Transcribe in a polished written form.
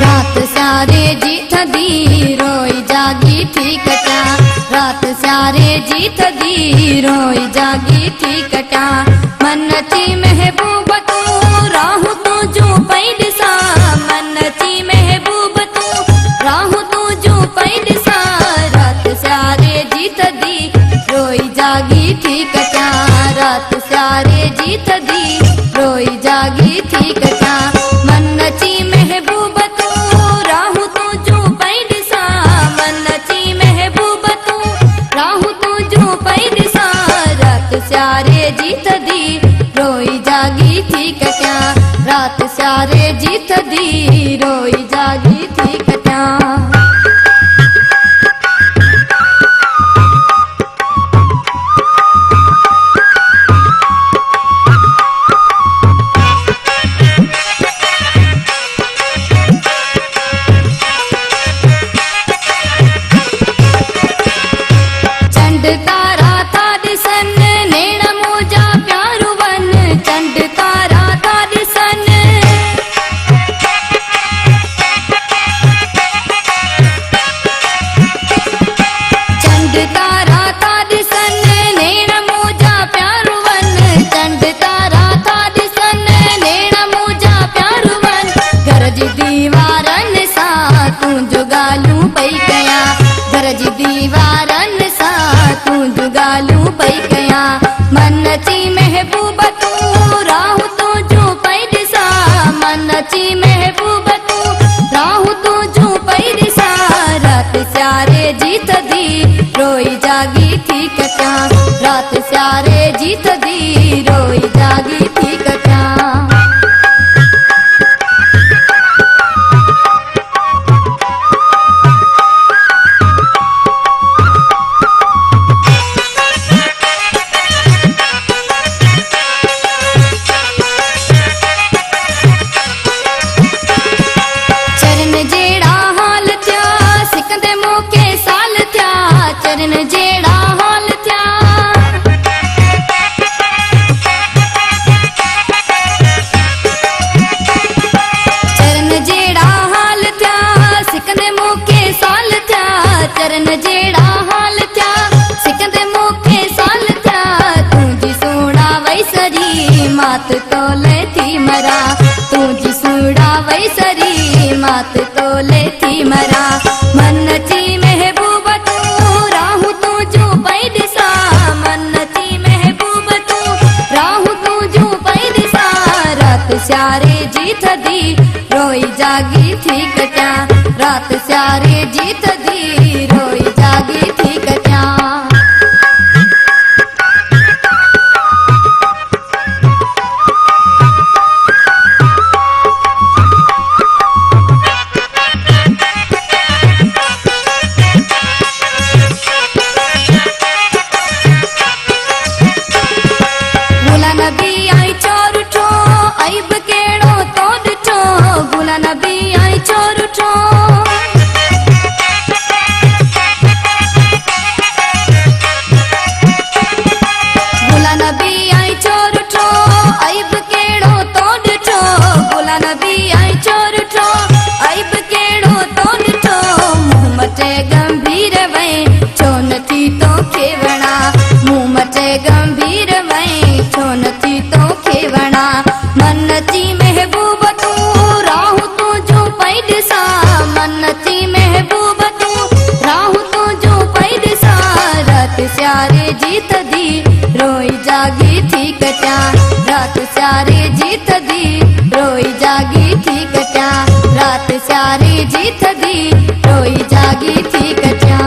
रात स्यारे जी थदी रोई जागी थी कटा, रात स्यारे जी थदी रोई जागी थी कटा। मन थी महबूब तू राहु तू जो पई दिसा, मन थी महबूब तू राहु तू जो पई दिसा। रात स्यारे जी थदी रोई जागी थी कटा, रात स्यारे जी थदी रोई जागी थी कटा। मन थी महबूब तू राहु तू जो पई दिसा, मन थी महबूब तू राहु तू जो पई दिसा। रात स्यारे जी थदी रोई जागी थी कटा, रात स्यारे जी थदी रोई जागी थी कटा। चंड तारा था दिसन नेण मोजा प्यारू वन, चंड तारा था दिसन चंड तारा था दिसन नेण मोजा प्यारू वन, चंड तारा था दिसन नेण मोजा प्यारू वन। घर जी दीवारन सा तू जुगालू पई कया, घर जी दीवारन सा तू जुगालू पई कया। मन थी महबूब तू राहु तू जो पई दिसा, मन थी महबूब तू राहु तू जो पई दिसा। रात स्यारे जी थदी रोई जागी थी कटा, रात स्यारे जी थदी रोई जागी थी कटा। चरण जेड़ा हाल थया सिकंदे मौके साल थया, चरण जेड़ा हाल थया चरण जेड़ा हाल थया सिकंदे मौके साल थया, चरण जेड़ा हाल थया सिकंदे मौके साल थया। तुझी सोना वैसरी मात तोले थी मरा, तुझी सोना वैसरी मात तोले थी मरा। मन थी महबूब तू राहु तू जो पई दिसा, मन थी महबूब तू राहु तू जो पई दिसा। रात स्यारे जी थदी रोई जागी थी कटा, रात स्यारे जी थदी रोई जागी थी कटा। गुला नबी आई चोर उठो ऐब केड़ो तो दिठो, गुला नबी आई चोर उठो गुला नबी आई चोर उठो ऐब केड़ो तो दिठो, गुला नबी आई चोर उठो ऐब केड़ो तो दिठो। मुंह मटे गंभीर वई छो नथी तो खेवणा, मुंह मटे गंभीर वई छो नथी तो खेवणा। मन थी महबूब तू राहु तू जो पई दिसा, मन थी महबूब तू राहु तू जो पई दिसा। रात स्यारे जी थदी रोई जागी थी कटा, रात स्यारे जी थदी रोई जागी थी कटा, रात स्यारे जी थदी रोई जागी थी कटा।